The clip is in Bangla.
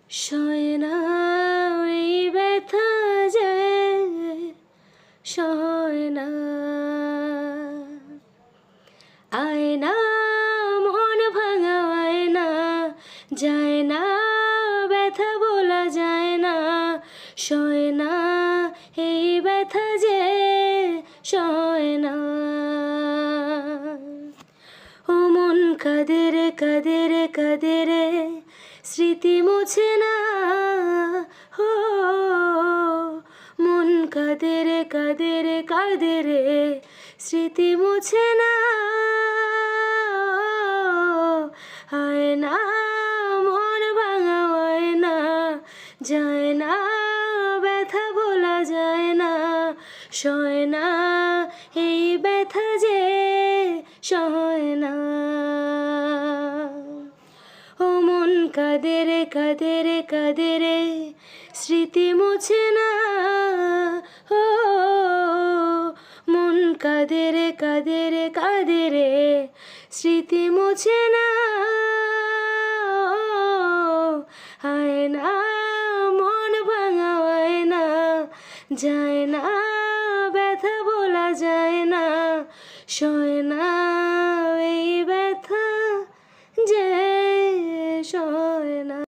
সয় না এই ব্যথা যে সয় না। আয়না মন ভাঙা আয়না, যায় না ব্যথা বলা যায় না। সয় না এই ব্যথা যে সয় না। ও মন কাঁদে রে কাঁদে রে কাঁদে রে, স্মৃতি মুছে না। ও মন কাঁদে রে কাঁদে রে কাঁদে রে, স্মৃতি মুছে না। আয়না মন ভাঙা আয়না, যায় না ব্যথা বলা যায় না। সয় না এই ব্যথা যে সয় না। ও মন কাঁদে রে কাঁদে রে কাঁদে রে, স্মৃতি মুছে না। ও মন কাঁদে রে কাঁদে রে কাঁদে রে, স্মৃতি মুছে না। আয়না মন ভাঙা আয়না, যায় না ব্যথা বলা যায় না। সয় না এই ব্যথা যে সয় না।